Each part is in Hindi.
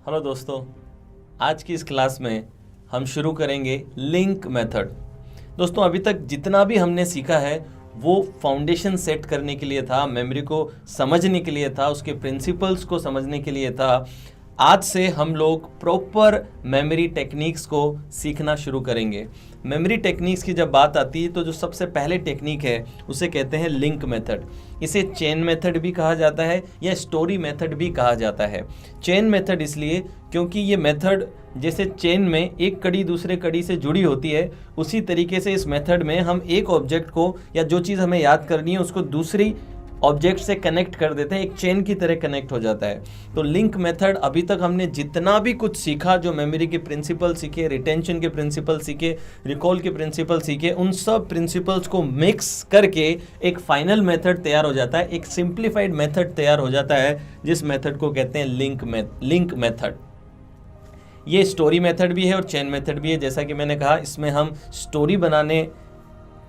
हेलो दोस्तों, आज की इस क्लास में हम शुरू करेंगे लिंक मेथड। दोस्तों, अभी तक जितना भी हमने सीखा है वो फाउंडेशन सेट करने के लिए था, मेमोरी को समझने के लिए था, उसके प्रिंसिपल्स को समझने के लिए था। आज से हम लोग प्रॉपर मेमोरी टेक्निक्स को सीखना शुरू करेंगे। मेमोरी टेक्निक्स की जब बात आती है तो जो सबसे पहले टेक्निक है उसे कहते हैं लिंक मेथड। इसे चेन मेथड भी कहा जाता है या स्टोरी मेथड भी कहा जाता है। चेन मेथड इसलिए क्योंकि ये मेथड जैसे चेन में एक कड़ी दूसरे कड़ी से जुड़ी होती है, उसी तरीके से इस मेथड में हम एक ऑब्जेक्ट को या जो चीज़ हमें याद करनी है उसको दूसरी ऑब्जेक्ट से कनेक्ट कर देते हैं, एक चेन की तरह कनेक्ट हो जाता है। तो लिंक मेथड अभी तक हमने जितना भी कुछ सीखा, जो मेमोरी के प्रिंसिपल सीखे, रिटेंशन के प्रिंसिपल सीखे, रिकॉल के प्रिंसिपल सीखे, उन सब प्रिंसिपल्स को मिक्स करके एक फाइनल मेथड तैयार हो जाता है, एक सिंप्लीफाइड मेथड तैयार हो जाता है, जिस मेथड को कहते हैं लिंक मेथड। ये स्टोरी मेथड भी है और चेन मेथड भी है। जैसा कि मैंने कहा, इसमें हम स्टोरी बनाने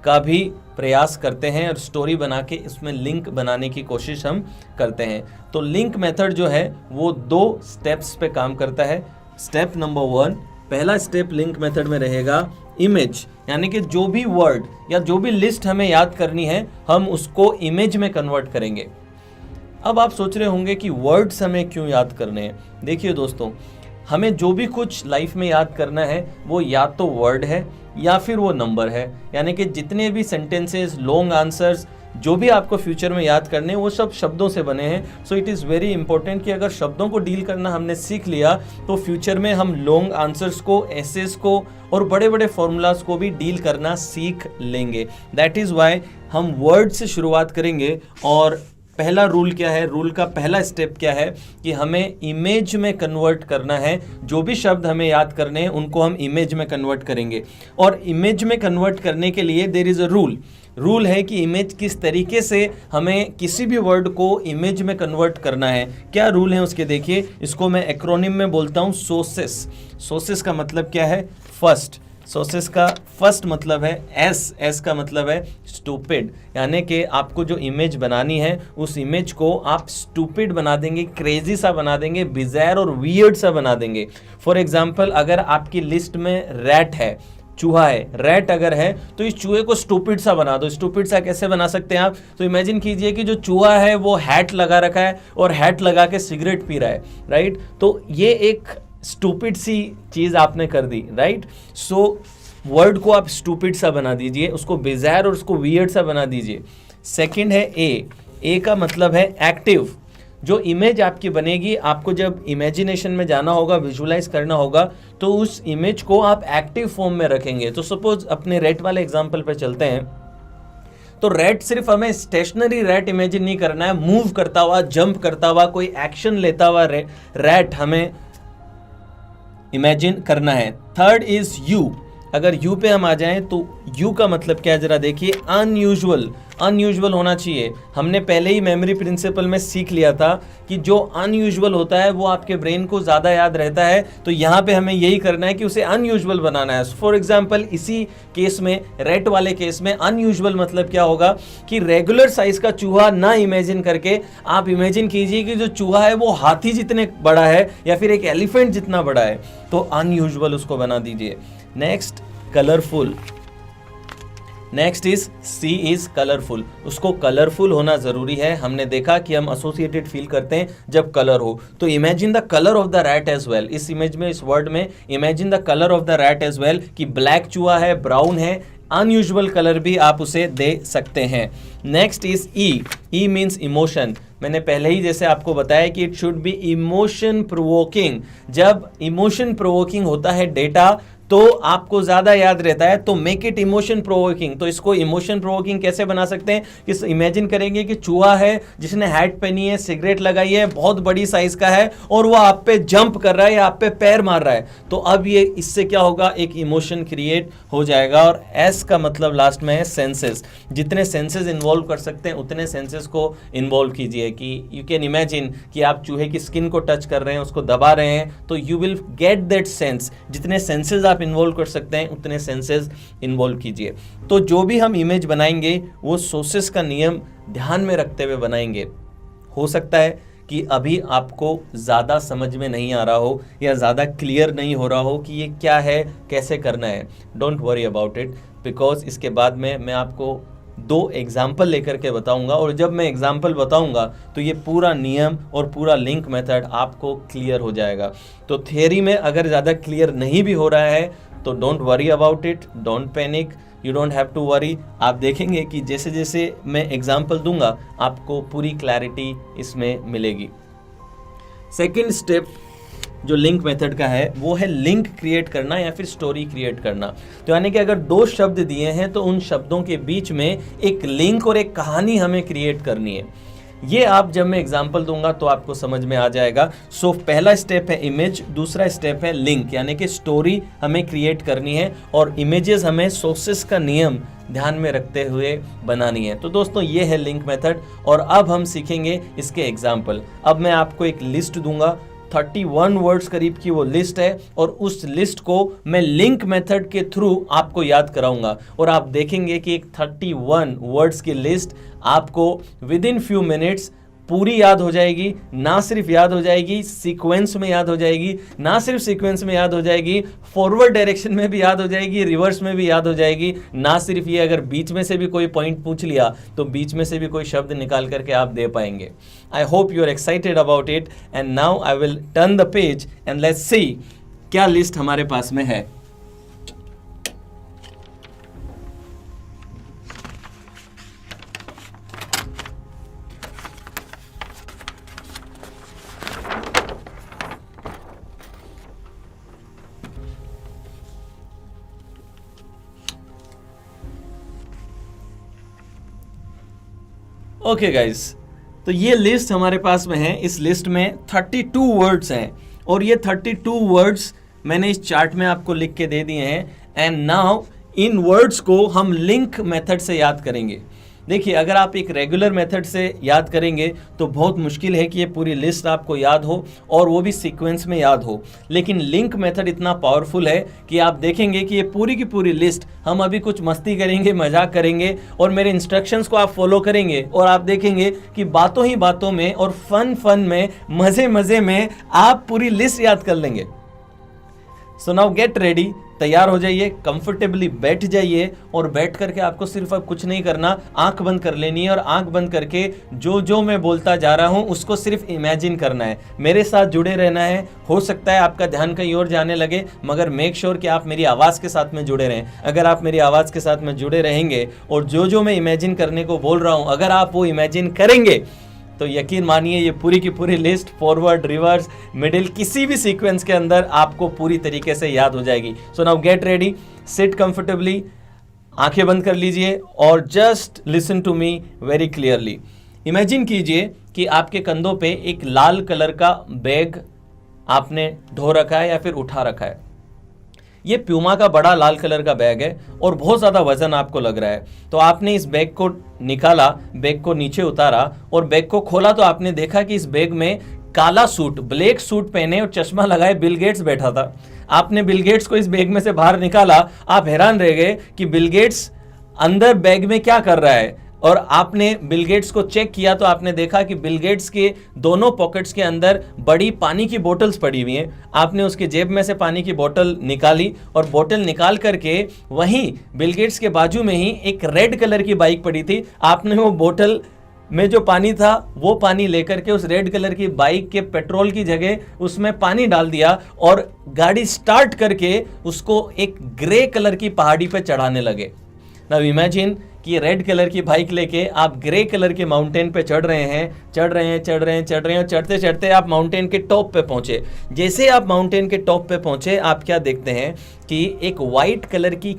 का भी प्रयास करते हैं और स्टोरी बना के इसमें लिंक बनाने की कोशिश हम करते हैं। तो लिंक मेथड जो है वो 2 स्टेप्स पे काम करता है। स्टेप नंबर 1, पहला स्टेप लिंक मेथड में रहेगा इमेज, यानी कि जो भी वर्ड या जो भी लिस्ट हमें याद करनी है हम उसको इमेज में कन्वर्ट करेंगे। अब आप सोच रहे होंगे कि वर्ड्स हमें क्यों याद करने हैं। देखिए दोस्तों, हमें जो भी कुछ लाइफ में याद करना है वो या तो वर्ड है या फिर वो नंबर है, यानी कि जितने भी सेंटेंसेस, लॉन्ग आंसर्स जो भी आपको फ्यूचर में याद करने हैं वो सब शब्दों से बने हैं। So it is very important कि अगर शब्दों को डील करना हमने सीख लिया तो फ्यूचर में हम लॉन्ग आंसर्स को, एसेस को और बड़े बड़े फॉर्मूलाज को भी डील करना सीख लेंगे। दैट इज़ वाई हम वर्ड से शुरुआत करेंगे। और पहला रूल क्या है, रूल का पहला स्टेप क्या है कि हमें इमेज में कन्वर्ट करना है। जो भी शब्द हमें याद करने हैं उनको हम इमेज में कन्वर्ट करेंगे। और इमेज में कन्वर्ट करने के लिए देयर इज़ अ रूल है कि इमेज किस तरीके से हमें किसी भी वर्ड को इमेज में कन्वर्ट करना है। क्या रूल है उसके, देखिए। इसको मैं एक्रोनिम में बोलता हूँ सोसेस। सोसेस का मतलब क्या है? फर्स्ट। सोसेस का फर्स्ट मतलब है एस का मतलब है स्टूपिड, यानी कि आपको जो इमेज बनानी है उस इमेज को आप स्टूपिड बना देंगे, क्रेजी सा बना देंगे, बिज़ार और वियर्ड सा बना देंगे। फॉर एग्जांपल, अगर आपकी लिस्ट में रैट है, चूहा है, रैट अगर है तो इस चूहे को स्टूपिड सा बना दो। स्टूपिड सा कैसे बना सकते हैं आप? तो इमेजिन कीजिए कि जो चूहा है वो हैट लगा रखा है और हैट लगा के सिगरेट पी रहा है, राइट? तो ये एक स्टूपिड सी चीज़ आपने कर दी, राइट? सो वर्ड को आप स्टूपिड सा बना दीजिए, उसको बिज़ार और उसको वियर्ड सा बना दीजिए। सेकंड है ए का मतलब है एक्टिव। जो इमेज आपकी बनेगी, आपको जब इमेजिनेशन में जाना होगा, विजुलाइज करना होगा, तो उस इमेज को आप एक्टिव फॉर्म में रखेंगे। तो सपोज अपने रैट वाले एग्जाम्पल पे चलते हैं। तो रैट सिर्फ हमें स्टेशनरी रैट इमेजिन नहीं करना है, मूव करता हुआ, जंप करता हुआ, कोई एक्शन लेता हुआ रैट हमें इमेजिन करना है। Third is you. अगर यू पे हम आ जाएं तो यू का मतलब क्या है, जरा देखिए। अनयूजुअल होना चाहिए। हमने पहले ही मेमोरी प्रिंसिपल में सीख लिया था कि जो अनयूजुअल होता है वो आपके ब्रेन को ज़्यादा याद रहता है। तो यहाँ पे हमें यही करना है कि उसे अनयूजुअल बनाना है। फॉर एग्जाम्पल, इसी केस में, रेट वाले केस में, अनयूजुअल मतलब क्या होगा कि रेगुलर साइज का चूहा ना इमेजिन करके आप इमेजिन कीजिए कि जो चूहा है वो हाथी जितने बड़ा है या फिर एक एलिफेंट जितना बड़ा है। तो अनयूजुअल उसको बना दीजिए। Next, colourful. Next is C is colourful. उसको कलरफुल होना जरूरी है। हमने देखा कि हम एसोसिएटेड फील करते हैं जब कलर हो। तो imagine the colour of the rat as well. इस इमेज में, इस वर्ड में imagine the colour of the rat as well कि ब्लैक चूहा है, ब्राउन है, अनयूजुअल कलर भी आप उसे दे सकते हैं। Next is E means emotion. मैंने पहले ही जैसे आपको बताया कि it should be emotion provoking. जब इमोशन प्रोवोकिंग होता है डेटा तो आपको ज्यादा याद रहता है। तो मेक इट इमोशन प्रोवोकिंग। तो इसको इमोशन प्रोवोकिंग कैसे बना सकते हैं? इस इमेजिन करेंगे कि चूहा है जिसने हैट पहनी है, सिगरेट लगाई है, बहुत बड़ी साइज का है और वो आप पे जंप कर रहा है या आप पे पैर मार रहा है। तो अब ये इससे क्या होगा, एक इमोशन क्रिएट हो जाएगा। और एस का मतलब लास्ट में है सेंसेस। जितने सेंसेस इन्वॉल्व कर सकते हैं उतने सेंसेस को इन्वॉल्व कीजिए। कि यू कैन इमेजिन कि आप चूहे की स्किन को टच कर रहे हैं, उसको दबा रहे हैं, तो you will get that sense. जितने सेंसेस आप इन्वॉल्व कर सकते हैं उतने सेंसेस इन्वॉल्व कीजिए। तो जो भी हम इमेज बनाएंगे वो सोसेस का नियम ध्यान में रखते हुए बनाएंगे। हो सकता है कि अभी आपको ज़्यादा समझ में नहीं आ रहा हो या ज़्यादा क्लियर नहीं हो रहा हो कि ये क्या है, कैसे करना है, don't worry about it, because इसके बाद में मैं आपको 2 एग्जाम्पल लेकर के बताऊंगा, और जब मैं एग्जाम्पल बताऊंगा तो ये पूरा नियम और पूरा लिंक मेथड आपको क्लियर हो जाएगा। तो थियरी में अगर ज़्यादा क्लियर नहीं भी हो रहा है तो don't worry about it, don't panic, you don't have to worry. आप देखेंगे कि जैसे जैसे मैं एग्जाम्पल दूंगा आपको पूरी क्लैरिटी इसमें मिलेगी। सेकेंड स्टेप जो लिंक मेथड का है वो है लिंक क्रिएट करना या फिर स्टोरी क्रिएट करना। तो यानी कि अगर 2 शब्द दिए हैं तो उन शब्दों के बीच में एक लिंक और एक कहानी हमें क्रिएट करनी है। ये आप जब मैं एग्जांपल दूंगा तो आपको समझ में आ जाएगा। सो पहला स्टेप है इमेज, दूसरा स्टेप है लिंक, यानी कि स्टोरी हमें क्रिएट करनी है और इमेजेस हमें सोर्सेस का नियम ध्यान में रखते हुए बनानी है। तो दोस्तों ये है लिंक मेथड, और अब हम सीखेंगे इसके एग्जाम्पल। अब मैं आपको एक लिस्ट दूंगा, 31 वर्ड्स करीब की वो लिस्ट है, और उस लिस्ट को मैं लिंक मेथड के थ्रू आपको याद कराऊंगा, और आप देखेंगे कि एक 31 वर्ड्स की लिस्ट आपको विद इन फ्यू मिनट्स पूरी याद हो जाएगी। ना सिर्फ याद हो जाएगी, सीक्वेंस में याद हो जाएगी, ना सिर्फ सीक्वेंस में याद हो जाएगी, फॉरवर्ड डायरेक्शन में भी याद हो जाएगी, रिवर्स में भी याद हो जाएगी। ना सिर्फ ये, अगर बीच में से भी कोई पॉइंट पूछ लिया तो बीच में से भी कोई शब्द निकाल करके आप दे पाएंगे। I hope you are excited about it, and now I will turn the page and let's see क्या लिस्ट हमारे पास में है। ओके गाइस, तो ये लिस्ट हमारे पास में है। इस लिस्ट में 32 वर्ड्स हैं, और ये 32 वर्ड्स मैंने इस चार्ट में आपको लिख के दे दिए हैं। एंड नाउ इन वर्ड्स को हम लिंक मेथड से याद करेंगे। देखिए, अगर आप एक रेगुलर मेथड से याद करेंगे तो बहुत मुश्किल है कि ये पूरी लिस्ट आपको याद हो, और वो भी सीक्वेंस में याद हो। लेकिन लिंक मेथड इतना पावरफुल है कि आप देखेंगे कि ये पूरी की पूरी लिस्ट, हम अभी कुछ मस्ती करेंगे, मजाक करेंगे, और मेरे इंस्ट्रक्शंस को आप फॉलो करेंगे, और आप देखेंगे कि बातों ही बातों में और फन में, मजे मजे में आप पूरी लिस्ट याद कर लेंगे। सो नाउ गेट रेडी, तैयार हो जाइए, कंफर्टेबली बैठ जाइए, और बैठ करके आपको सिर्फ अब कुछ नहीं करना, आंख बंद कर लेनी है, और आंख बंद करके जो जो मैं बोलता जा रहा हूं उसको सिर्फ इमेजिन करना है, मेरे साथ जुड़े रहना है। हो सकता है आपका ध्यान कहीं और जाने लगे, मगर मेक श्योर कि आप मेरी आवाज़ के साथ में जुड़े रहें। अगर आप मेरी आवाज़ के साथ में जुड़े रहेंगे और जो जो मैं इमेजिन करने को बोल रहा हूँ अगर आप वो इमेजिन करेंगे तो यकीन मानिए ये पूरी की पूरी लिस्ट फॉरवर्ड, रिवर्स, मिडिल, किसी भी सीक्वेंस के अंदर आपको पूरी तरीके से याद हो जाएगी। So now get ready, sit comfortably, आंखें बंद कर लीजिए, और just listen to me very clearly. Imagine कीजिए कि आपके कंधों पे एक लाल कलर का बैग आपने ढो रखा है या फिर उठा रखा है। ये प्यूमा का बड़ा लाल कलर का बैग है और बहुत ज़्यादा वजन आपको लग रहा है। तो आपने इस बैग को निकाला, बैग को नीचे उतारा और बैग को खोला, तो आपने देखा कि इस बैग में काला सूट, ब्लैक सूट पहने और चश्मा लगाए बिल गेट्स बैठा था। आपने बिल गेट्स को इस बैग में से बाहर निकाला, आप हैरान रह गए कि बिल गेट्स अंदर बैग में क्या कर रहा है, और आपने बिल गेट्स को चेक किया तो आपने देखा कि बिल गेट्स के दोनों पॉकेट्स के अंदर बड़ी पानी की बोतल्स पड़ी हुई हैं। आपने उसके जेब में से पानी की बोतल निकाली, और बोतल निकाल करके वहीं बिल गेट्स के बाजू में ही एक रेड कलर की बाइक पड़ी थी। आपने वो बोतल में जो पानी था वो पानी लेकर के उस रेड कलर की बाइक के पेट्रोल की जगह उसमें पानी डाल दिया, और गाड़ी स्टार्ट करके उसको एक ग्रे कलर की पहाड़ी पे चढ़ाने लगे। नाउ इमेजिन कि रेड कलर की बाइक लेके आप ग्रे कलर के माउंटेन पे चढ़ रहे हैं, चढ़ते चढ़ते आप माउंटेन के टॉप पे पहुंचे। जैसे आप माउंटेन के टॉप पे पहुंचे, आप क्या देखते हैं कि एक वाइट कलर की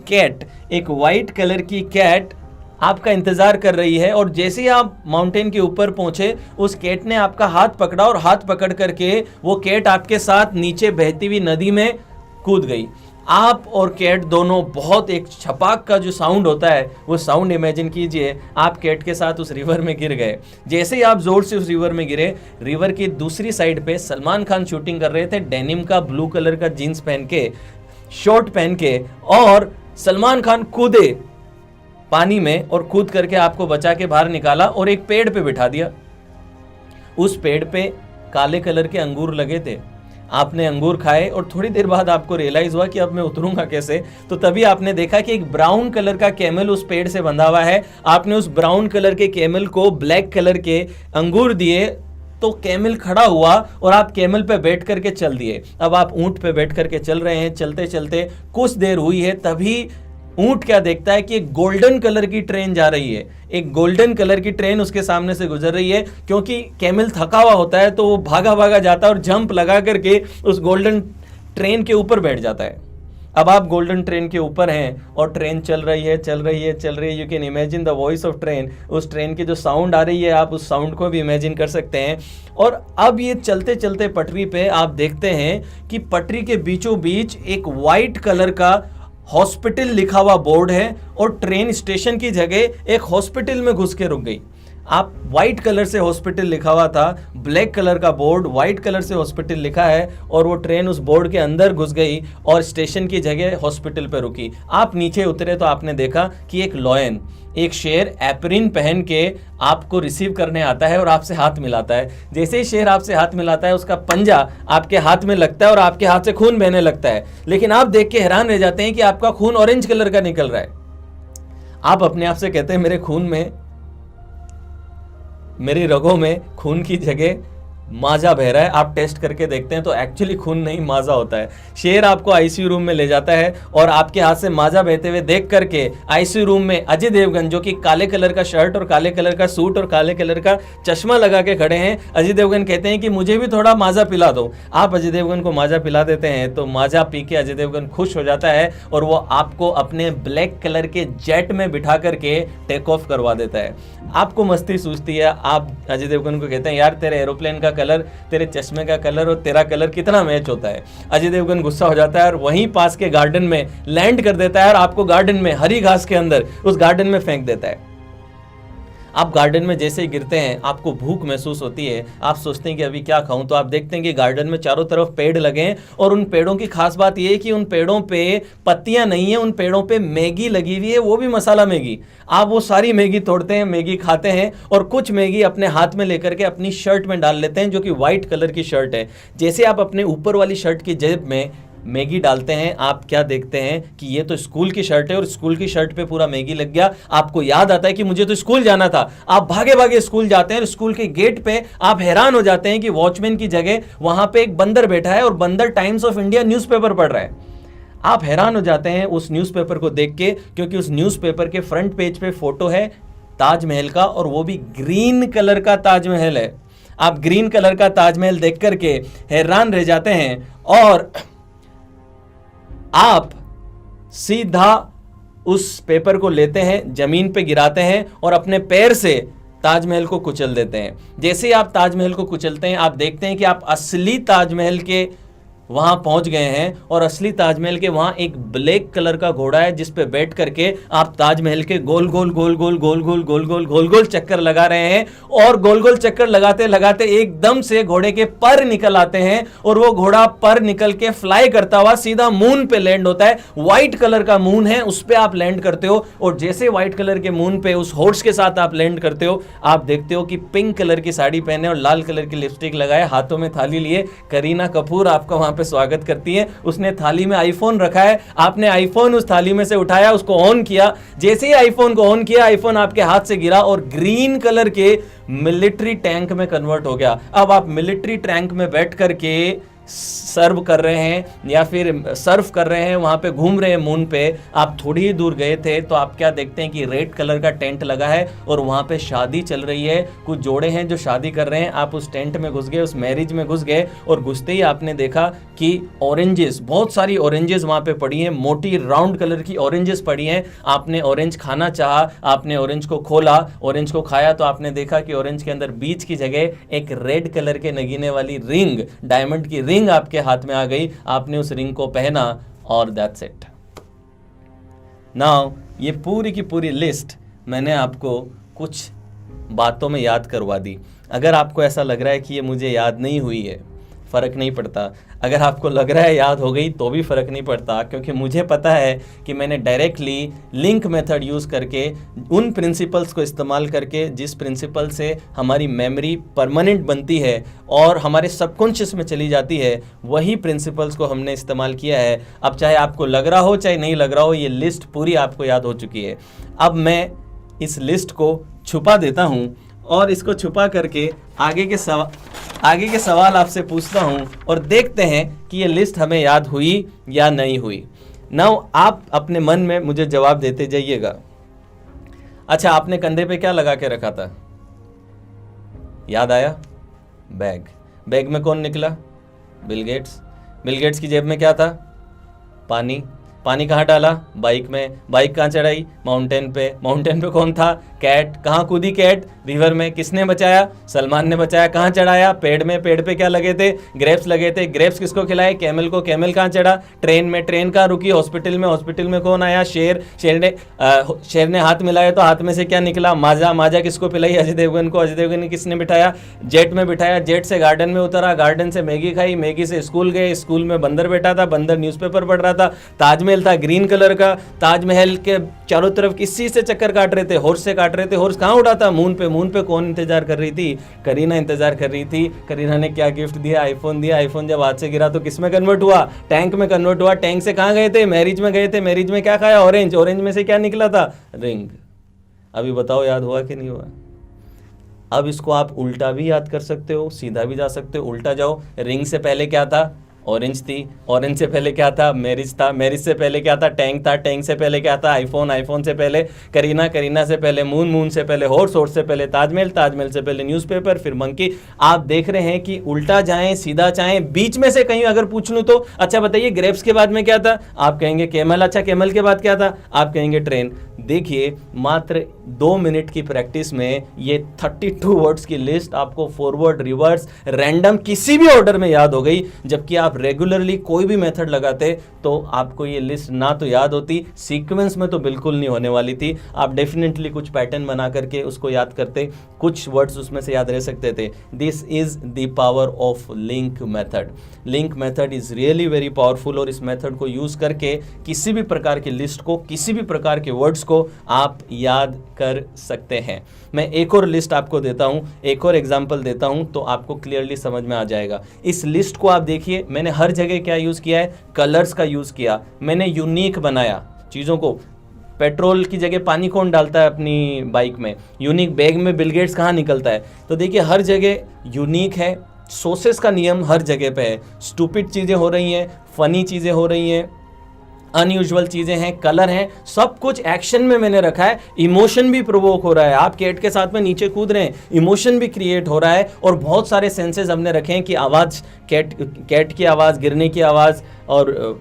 कैट आपका इंतजार कर रही है, और जैसे ही आप माउंटेन के ऊपर पहुंचे उस कैट ने आपका हाथ पकड़ा, और हाथ पकड़ करके वो कैट आपके साथ नीचे बहती हुई नदी में कूद गई। आप और कैट दोनों बहुत, एक छपाक का जो साउंड होता है वो साउंड इमेजिन कीजिए, आप कैट के साथ उस रिवर में गिर गए। जैसे ही आप जोर से उस रिवर में गिरे, रिवर की दूसरी साइड पे सलमान खान शूटिंग कर रहे थे, डेनिम का ब्लू कलर का जीन्स पहन के, शॉर्ट पहन के, और सलमान खान कूदे पानी में और कूद करके आपको बचा के बाहर निकाला और एक पेड़ पे बिठा दिया। उस पेड़ पे काले कलर के अंगूर लगे थे, आपने अंगूर खाए और थोड़ी देर बाद आपको रियलाइज हुआ कि अब मैं उतरूंगा कैसे, तो तभी आपने देखा कि एक ब्राउन कलर का कैमल उस पेड़ से बंधा हुआ है। आपने उस ब्राउन कलर के कैमल को ब्लैक कलर के अंगूर दिए तो कैमल खड़ा हुआ और आप कैमल पे बैठ करके चल दिए। अब आप ऊंट पे बैठ करके चल रहे हैं, चलते चलते कुछ देर हुई है, तभी ऊंट क्या देखता है कि एक गोल्डन कलर की ट्रेन जा रही है। एक गोल्डन कलर की ट्रेन उसके सामने से गुजर रही है। क्योंकि कैमल थका हुआ होता है तो वो भागा भागा जाता है और जंप लगा करके उस गोल्डन ट्रेन के ऊपर बैठ जाता है। अब आप गोल्डन ट्रेन के ऊपर हैं और ट्रेन चल रही है, चल रही है, चल रही है। You can imagine the voice of train. उस ट्रेन की जो साउंड आ रही है आप उस साउंड को भी इमेजिन कर सकते हैं। और अब ये चलते चलते पटरी पे आप देखते हैं कि पटरी के बीचों बीच एक वाइट कलर का हॉस्पिटल लिखा हुआ बोर्ड है और ट्रेन स्टेशन की जगह एक हॉस्पिटल में घुस के रुक गई। आप व्हाइट कलर से हॉस्पिटल लिखा हुआ था, ब्लैक कलर का बोर्ड, व्हाइट कलर से हॉस्पिटल लिखा है और वो ट्रेन उस बोर्ड के अंदर घुस गई और स्टेशन की जगह हॉस्पिटल पे रुकी। आप नीचे उतरे तो आपने देखा कि एक लॉयन, एक शेर एप्रिन पहन के आपको रिसीव करने आता है और आपसे हाथ मिलाता है। जैसे ही शेर आपसे हाथ मिलाता है उसका पंजा आपके हाथ में लगता है और आपके हाथ से खून बहने लगता है। लेकिन आप देख के हैरान रह जाते हैं कि आपका खून ऑरेंज कलर का निकल रहा है। आप अपने आप से कहते हैं मेरे खून में, मेरी रगों में खून की जगह माजा बह रहा है। आप टेस्ट करके देखते हैं तो एक्चुअली खून नहीं माजा होता है। शेर आपको आईसीयू रूम में ले जाता है और आपके हाथ से माजा बहते हुए देख करके आईसीयू रूम में अजय देवगन, जो कि काले कलर का शर्ट और काले कलर का सूट और काले कलर का चश्मा लगा के खड़े हैं, अजय देवगन कहते हैं कि मुझे भी थोड़ा माजा पिला दो। आप अजय देवगन को माजा पिला देते हैं तो माजा पी के अजय देवगन खुश हो जाता है और वो आपको अपने ब्लैक कलर के जेट में बिठा करके टेक ऑफ करवा देता है। आपको मस्ती सूझती है। आप अजय देवगन को कहते हैं यार तेरे एरोप्लेन का कलर, तेरे चश्मे का कलर और तेरा कलर कितना मैच होता है। अजय देवगन गुस्सा हो जाता है और वहीं पास के गार्डन में लैंड कर देता है और आपको गार्डन में हरी घास के अंदर उस गार्डन में फेंक देता है। आप गार्डन में जैसे ही गिरते हैं आपको भूख महसूस होती है। आप सोचते हैं कि अभी क्या खाऊं, तो आप देखते हैं कि गार्डन में चारों तरफ पेड़ लगे हैं और उन पेड़ों की खास बात यह है कि उन पेड़ों पे पत्तियां नहीं है, उन पेड़ों पे मैगी लगी हुई है, वो भी मसाला मैगी। आप वो सारी मैगी तोड़ते हैं, मैगी खाते हैं और कुछ मैगी अपने हाथ में लेकर के अपनी शर्ट में डाल लेते हैं जो कि व्हाइट कलर की शर्ट है। जैसे आप अपने ऊपर वाली शर्ट की जेब में मैगी डालते हैं आप क्या देखते हैं कि ये तो स्कूल की शर्ट है और स्कूल की शर्ट पे पूरा मैगी लग गया। आपको याद आता है कि मुझे तो स्कूल जाना था। आप भागे भागे स्कूल जाते हैं और स्कूल के गेट पे आप हैरान हो जाते हैं कि वॉचमैन की जगह वहां पे एक बंदर बैठा है और बंदर टाइम्स ऑफ इंडिया न्यूज़पेपर पढ़ रहा है। आप हैरान हो जाते हैं उस न्यूज़पेपर को देख के, क्योंकि उस न्यूज़पेपर के फ्रंट पेज पे फोटो है ताजमहल का और वो भी ग्रीन कलर का ताजमहल है। आप ग्रीन कलर का ताजमहल देख करके हैरान रह जाते हैं और आप सीधा उस पेपर को लेते हैं, जमीन पे गिराते हैं और अपने पैर से ताजमहल को कुचल देते हैं। जैसे ही आप ताजमहल को कुचलते हैं आप देखते हैं कि आप असली ताजमहल के वहां पहुंच गए हैं और असली ताजमहल के वहां एक ब्लैक कलर का घोड़ा है जिस पे बैठ करके आप ताजमहल के गोल गोल गोल गोल गोल गोल गोल गोल गोल गोल चक्कर लगा रहे हैं और गोल गोल चक्कर लगाते लगाते एकदम से घोड़े के पर निकल आते हैं और वो घोड़ा पर निकल के फ्लाई करता हुआ सीधा मून पे लैंड होता है। व्हाइट कलर का मून है, उस पे आप लैंड करते हो और जैसे व्हाइट कलर के मून पे उस हॉर्स के साथ आप लैंड करते हो, आप देखते हो कि पिंक कलर की साड़ी पहने और लाल कलर की लिपस्टिक लगाए, हाथों में थाली लिए करीना कपूर आपका वहां पे स्वागत करती है। उसने थाली में आईफोन रखा है, आपने आईफोन उस थाली में से उठाया, उसको ऑन किया। जैसे ही आईफोन को ऑन किया आईफोन आपके हाथ से गिरा और ग्रीन कलर के मिलिट्री टैंक में कन्वर्ट हो गया। अब आप मिलिट्री टैंक में बैठ करके सर्व कर रहे हैं या फिर सर्फ कर रहे हैं, वहां पे घूम रहे हैं मून पे। आप थोड़ी ही दूर गए थे तो आप क्या देखते हैं कि रेड कलर का टेंट लगा है और वहां पे शादी चल रही है। कुछ जोड़े हैं जो शादी कर रहे हैं। आप उस टेंट में घुस गए, उस मैरिज में घुस गए और घुसते ही आपने देखा कि ऑरेंजेस, बहुत सारी ऑरेंजेस वहां पे पड़ी हैं, मोटी राउंड कलर की ऑरेंजेस पड़ी हैं। आपने ऑरेंज खाना चाहा, आपने ऑरेंज को खोला, ऑरेंज को खाया तो आपने देखा कि ऑरेंज के अंदर बीच की जगह एक रेड कलर के नगीने वाली रिंग, डायमंड की रिंग आपके हाथ में आ गई। आपने उस रिंग को पहना और दैट्स इट। नाउ ये पूरी की पूरी लिस्ट मैंने आपको कुछ बातों में याद करवा दी। अगर आपको ऐसा लग रहा है कि ये मुझे याद नहीं हुई है, फ़र्क नहीं पड़ता। अगर आपको लग रहा है याद हो गई तो भी फ़र्क नहीं पड़ता, क्योंकि मुझे पता है कि मैंने डायरेक्टली लिंक मेथड यूज़ करके उन प्रिंसिपल्स को इस्तेमाल करके, जिस प्रिंसिपल से हमारी मेमोरी परमानेंट बनती है और हमारे सबकॉन्शियस में चली जाती है, वही प्रिंसिपल्स को हमने इस्तेमाल किया है। अब चाहे आपको लग रहा हो चाहे नहीं लग रहा हो, ये लिस्ट पूरी आपको याद हो चुकी है। अब मैं इस लिस्ट को छुपा देता हूँ और इसको छुपा करके आगे के सवाल आपसे पूछता हूँ और देखते हैं कि ये लिस्ट हमें याद हुई या नहीं हुई। नाउ आप अपने मन में मुझे जवाब देते जाइएगा। अच्छा, आपने कंधे पे क्या लगा के रखा था? याद आया? बैग। बैग में कौन निकला? Bill Gates. बिल गेट्स की जेब में क्या था? पानी। पानी कहाँ डाला? बाइक में। बाइक कहाँ चढ़ाई? माउंटेन पे। माउंटेन पे कौन था? कैट। कहाँ कूदी कैट? रिवर में। किसने बचाया? सलमान ने बचाया। कहाँ चढ़ाया? पेड़ में। पेड़ पे क्या लगे थे? ग्रेप्स लगे थे। ग्रेप्स किसको खिलाए? कैमल को। कैमल कहाँ चढ़ा? ट्रेन में। ट्रेन कहाँ रुकी? हॉस्पिटल में। हॉस्पिटल में कौन आया? शेर। शेर ने हाथ मिलाया तो हाथ में से क्या निकला? माजा। माजा किसको पिलाई? अजय देवगन को। अजय देवगन ने किसने बिठाया? जेट में बिठाया। जेट से गार्डन में उतरा। गार्डन से मैगी खाई। मैगी से स्कूल गए। स्कूल में बंदर बैठा था। बंदर न्यूज़पेपर पढ़ रहा था। ताजमहल था ग्रीन कलर का। ताजमहल के चारों तरफ किस चीज से चक्कर काट रहे थे? हॉर्स से काट रहे थे। हॉर्स कहाँ उड़ा था? मून पे। मून पे कौन इंतजार कर रही थी? करीना इंतजार कर रही थी। करीना ने क्या गिफ्ट दिया? आईफोन दिया। आईफोन जब हाथ से गिरा तो किस में कन्वर्ट हुआ? टैंक में कन्वर्ट हुआ। टैंक से कहाँ गए थे? मैरिज में गए थे। मैरिज में क्या खाया? ऑरेंज। ऑरेंज में से क्या निकला था? रिंग। अभी बताओ याद हुआ कि नहीं हुआ? अब इसको आप उल्टा भी याद कर सकते हो, सीधा भी जा सकते हो। उल्टा जाओ। रिंग से पहले क्या था? ऑरेंज थी। ऑरेंज से पहले क्या था? मैरिज था। मैरिज से पहले क्या था? टैंक था। टैंक से पहले क्या था? आईफोन। आईफोन से पहले करीना। करीना से पहले मून। मून से पहले हॉर्स। हॉर्स से पहले ताजमहल। ताजमहल से पहले न्यूज़पेपर, फिर मंकी। आप देख रहे हैं कि उल्टा जाएं सीधा जाएं, बीच में से कहीं अगर पूछ लूं तो अच्छा बताइए ग्रेप्स के बाद में क्या था? आप कहेंगे कैमल। अच्छा, कैमल के बाद क्या था? आप कहेंगे ट्रेन। देखिए, मात्र 2 मिनट की प्रैक्टिस में ये 32 वर्ड्स की लिस्ट आपको फॉरवर्ड, रिवर्स, रैंडम किसी भी ऑर्डर में याद हो गई। जबकि आप रेगुलरली कोई भी मेथड लगाते तो आपको ये लिस्ट ना तो याद होती, सीक्वेंस में तो बिल्कुल नहीं होने वाली थी। आप डेफिनेटली कुछ पैटर्न बना करके उसको याद करते, कुछ वर्ड्स उसमें से याद रह सकते थे। This is the power of link method. Link method is really very powerful और इस मेथड को यूज करके किसी भी प्रकार की लिस्ट को, किसी भी प्रकार के वर्ड्स को आप याद कर सकते हैं। मैं एक और लिस्ट आपको देता हूं, एक और एग्जांपल देता हूं तो आपको क्लियरली समझ में आ जाएगा। इस लिस्ट को आप देखिए, मैंने हर जगह क्या यूज किया है? कलर्स का यूज किया। मैंने यूनिक बनाया चीजों को। पेट्रोल की जगह पानी कौन डालता है अपनी बाइक में? यूनिक। बैग में बिल गेट्स कहाँ निकलता है? तो देखिए, हर जगह यूनिक है। सोर्सेस का नियम हर जगह पे है। स्टूपिड चीजें हो रही हैं, फनी चीजें हो रही हैं, अनयूजुअल चीजें हैं, कलर हैं, सब कुछ एक्शन में मैंने रखा है। इमोशन भी प्रोवोक हो रहा है। आप कैट के साथ में नीचे कूद रहे हैं, इमोशन भी क्रिएट हो रहा है। और बहुत सारे सेंसेस हमने रखे हैं कि आवाज, कैट की आवाज, गिरने की आवाज और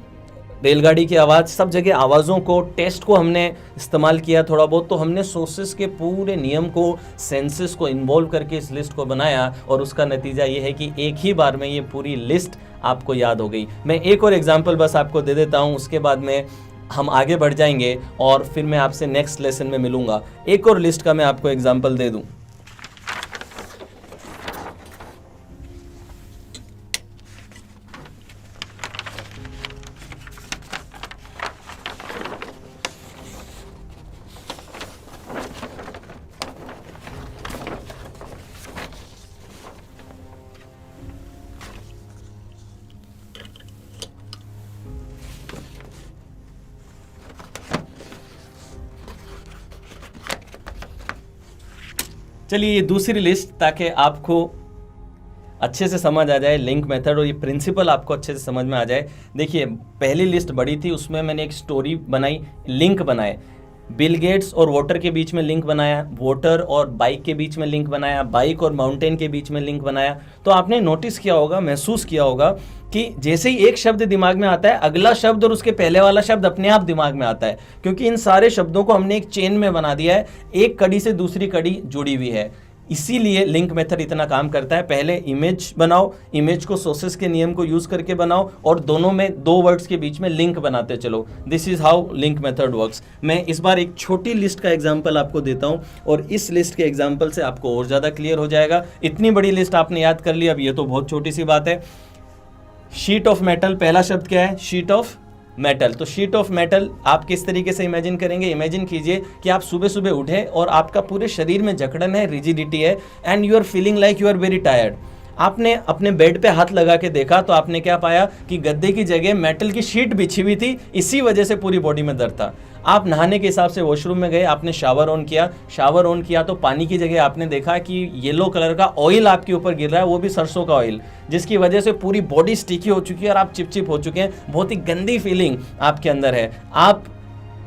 रेलगाड़ी की आवाज़, सब जगह आवाज़ों को, टेस्ट को हमने इस्तेमाल किया थोड़ा बहुत। तो हमने सोर्सेस के पूरे नियम को, सेंसेस को इन्वॉल्व करके इस लिस्ट को बनाया और उसका नतीजा ये है कि एक ही बार में ये पूरी लिस्ट आपको याद हो गई। मैं एक और एग्जांपल बस आपको दे देता हूँ, उसके बाद में हम आगे बढ़ जाएंगे और फिर मैं आपसे नेक्स्ट लेसन में मिलूंगा। एक और लिस्ट का मैं आपको एग्जाम्पल दे दूँ। चलिए, ये दूसरी लिस्ट, ताकि आपको अच्छे से समझ आ जाए लिंक मेथड और ये प्रिंसिपल आपको अच्छे से समझ में आ जाए। देखिए, पहली लिस्ट बड़ी थी, उसमें मैंने एक स्टोरी बनाई, लिंक बनाए। बिल गेट्स और वाटर के बीच में लिंक बनाया, वाटर और बाइक के बीच में लिंक बनाया, बाइक और माउंटेन के बीच में लिंक बनाया। तो आपने नोटिस किया होगा, महसूस किया होगा कि जैसे ही एक शब्द दिमाग में आता है, अगला शब्द और उसके पहले वाला शब्द अपने आप दिमाग में आता है, क्योंकि इन सारे शब्दों को हमने एक चेन में बना दिया है, एक कड़ी से दूसरी कड़ी जुड़ी हुई है। इसीलिए लिंक मेथड इतना काम करता है। पहले इमेज बनाओ, इमेज को सोर्सेस के नियम को यूज करके बनाओ और दोनों में, दो वर्ड्स के बीच में लिंक बनाते चलो। This is how link method works. मैं इस बार एक छोटी लिस्ट का एग्जांपल आपको देता हूं और इस लिस्ट के एग्जांपल से आपको और ज्यादा क्लियर हो जाएगा। इतनी बड़ी लिस्ट आपने याद कर ली, अब ये तो बहुत छोटी सी बात है। शीट ऑफ मेटल, पहला शब्द क्या है? Sheet of metal. तो शीट ऑफ मेटल आप किस तरीके से इमेजिन करेंगे? इमेजिन कीजिए कि आप सुबह सुबह उठे और आपका पूरे शरीर में जकड़न है, रिजिडिटी है, and you are feeling like you are very tired. आपने अपने बेड पे हाथ लगा के देखा तो आपने क्या पाया कि गद्दे की जगह मेटल की शीट बिछी हुई थी, इसी वजह से पूरी बॉडी में दर्द था। आप नहाने के हिसाब से वॉशरूम में गए, आपने शावर ऑन किया तो पानी की जगह आपने देखा कि येलो कलर का ऑयल आपके ऊपर गिर रहा है, वो भी सरसों का ऑयल, जिसकी वजह से पूरी बॉडी स्टिकी हो चुकी है और आप चिपचिप हो चुके हैं। बहुत ही गंदी फीलिंग आपके अंदर है। आप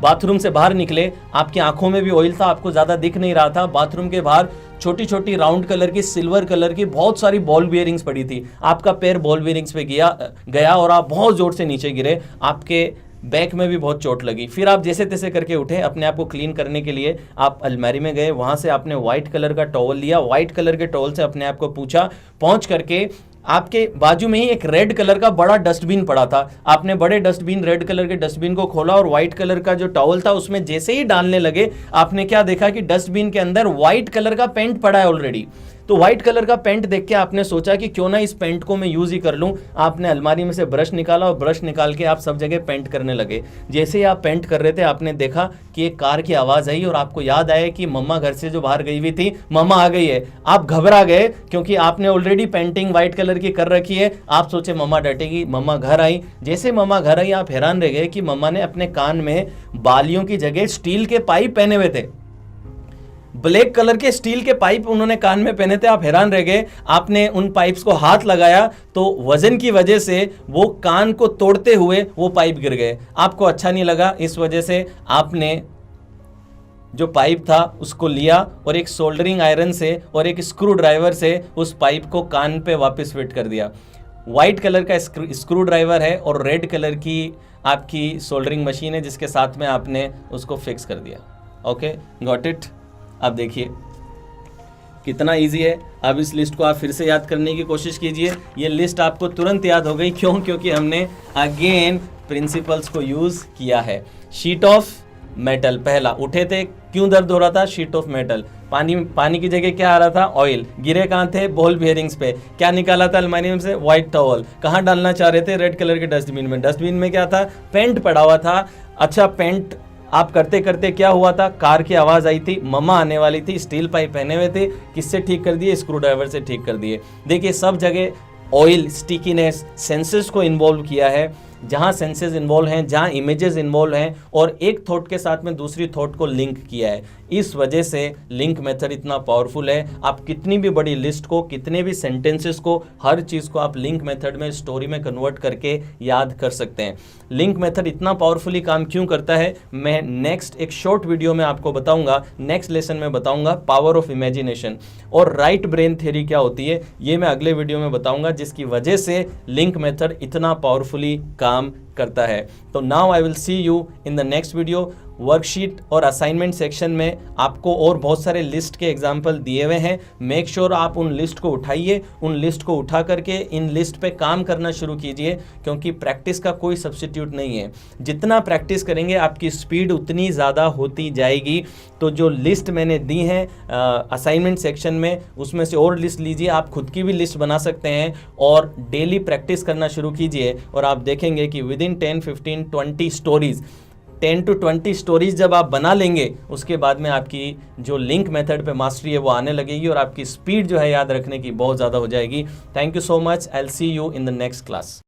बाथरूम से बाहर निकले, आपकी आंखों में भी ऑयल था, आपको ज़्यादा दिख नहीं रहा था। बाथरूम के बाहर छोटी छोटी राउंड कलर की, सिल्वर कलर की बहुत सारी बॉल बियरिंग्स पड़ी थी। आपका पैर बॉल बियरिंग्स पे गया और आप बहुत ज़ोर से नीचे गिरे, आपके बैक में भी बहुत चोट लगी। फिर आप जैसे तैसे करके उठे, अपने आप को क्लीन करने के लिए आप अलमारी में गए, वहाँ से आपने व्हाइट कलर का टॉवल लिया, व्हाइट कलर के टॉवल से अपने आप को पूछा, पहुँच करके आपके बाजू में ही एक रेड कलर का बड़ा डस्टबिन पड़ा था। आपने बड़े डस्टबिन, रेड कलर के डस्टबिन को खोला और व्हाइट कलर का जो टॉवल था उसमें जैसे ही डालने लगे, आपने क्या देखा कि डस्टबिन के अंदर व्हाइट कलर का पेंट पड़ा है ऑलरेडी। तो व्हाइट कलर का पेंट देख के आपने सोचा कि क्यों ना इस पेंट को मैं यूज ही कर लूं। आपने अलमारी में से ब्रश निकाला और ब्रश निकाल के आप सब जगह पेंट करने लगे। जैसे ही आप पेंट कर रहे थे, आपने देखा कि एक कार की आवाज आई और आपको याद आया कि मम्मा घर से जो बाहर गई हुई थी, मम्मा आ गई है। आप घबरा गए क्योंकि आपने ऑलरेडी पेंटिंग व्हाइट कलर की कर रखी है। आप सोचे मम्मा डटेगी, मम्मा घर आई। जैसे मम्मा घर आई, आप हैरान रह गए कि मम्मा ने अपने कान में बालियों की जगह स्टील के पाइप पहने हुए थे। ब्लैक कलर के स्टील के पाइप उन्होंने कान में पहने थे। आप हैरान रह गए। आपने उन पाइप्स को हाथ लगाया तो वजन की वजह से वो कान को तोड़ते हुए वो पाइप गिर गए। आपको अच्छा नहीं लगा, इस वजह से आपने जो पाइप था उसको लिया और एक सोल्डरिंग आयरन से और एक स्क्रू ड्राइवर से उस पाइप को कान पे वापस फिट कर दिया। व्हाइट कलर का स्क्रू ड्राइवर है और रेड कलर की आपकी सोल्डरिंग मशीन है, जिसके साथ में आपने उसको फिक्स कर दिया। Okay, got it. अब देखिए कितना इजी है। अब इस लिस्ट को आप फिर से याद करने की कोशिश कीजिए। ये लिस्ट आपको तुरंत याद हो गई, क्यों? क्योंकि हमने अगेन प्रिंसिपल्स को यूज किया है। शीट ऑफ मेटल, पहला उठे थे, क्यों दर्द हो रहा था? Sheet of metal. पानी की जगह क्या आ रहा था? ऑयल। गिरे कहाँ थे? बॉल बियरिंग्स पे। क्या निकाला था अलमारी में से? White towel. कहाँ डालना चाह रहे थे? रेड कलर के डस्टबिन में। डस्टबिन में क्या था? पेंट पड़ा हुआ था। अच्छा, पेंट आप करते करते क्या हुआ था? कार की आवाज आई थी, मम्मा आने वाली थी, स्टील पाइप पहने हुए थे। किससे ठीक कर दिए? स्क्रू ड्राइवर से ठीक कर दिए। देखिए सब जगह ऑयल, स्टिकीनेस, सेंसेस को इन्वॉल्व किया है। जहाँ सेंसेस इन्वॉल्व हैं, जहाँ इमेजेस इन्वॉल्व हैं, और एक थॉट के साथ में दूसरी थॉट को लिंक किया है। इस वजह से लिंक मेथड इतना पावरफुल है। आप कितनी भी बड़ी लिस्ट को, कितने भी सेंटेंसेस को, हर चीज़ को आप लिंक मेथड में, स्टोरी में कन्वर्ट करके याद कर सकते हैं। लिंक मेथड इतना पावरफुली काम क्यों करता है, मैं नेक्स्ट एक शॉर्ट वीडियो में आपको बताऊंगा। नेक्स्ट लेसन में बताऊंगा पावर ऑफ इमेजिनेशन और राइट ब्रेन थ्योरी क्या होती है, ये मैं अगले वीडियो में बताऊंगा, जिसकी वजह से लिंक मेथड इतना पावरफुली काम करता है। तो now I will see you in the next video. Worksheet और असाइनमेंट सेक्शन में आपको और बहुत सारे लिस्ट के एग्जाम्पल दिए हुए हैं। मेक श्योर आप उन लिस्ट को उठाइए, उन लिस्ट को उठा करके इन लिस्ट पे काम करना शुरू कीजिए, क्योंकि प्रैक्टिस का कोई सब्स्टिट्यूट नहीं है। जितना प्रैक्टिस करेंगे आपकी स्पीड उतनी ज़्यादा होती जाएगी। तो जो लिस्ट मैंने दी है असाइनमेंट सेक्शन में, उसमें से और लिस्ट लीजिए। आप खुद की भी लिस्ट बना सकते हैं और डेली प्रैक्टिस करना शुरू कीजिए, और आप देखेंगे कि with in 10, 15, 20 stories, 10 to 20 stories जब आप बना लेंगे, उसके बाद में आपकी जो लिंक मेथड पे मास्टरी है वो आने लगेगी और आपकी स्पीड जो है याद रखने की बहुत ज़्यादा हो जाएगी। Thank you so much. I will see you in the next class.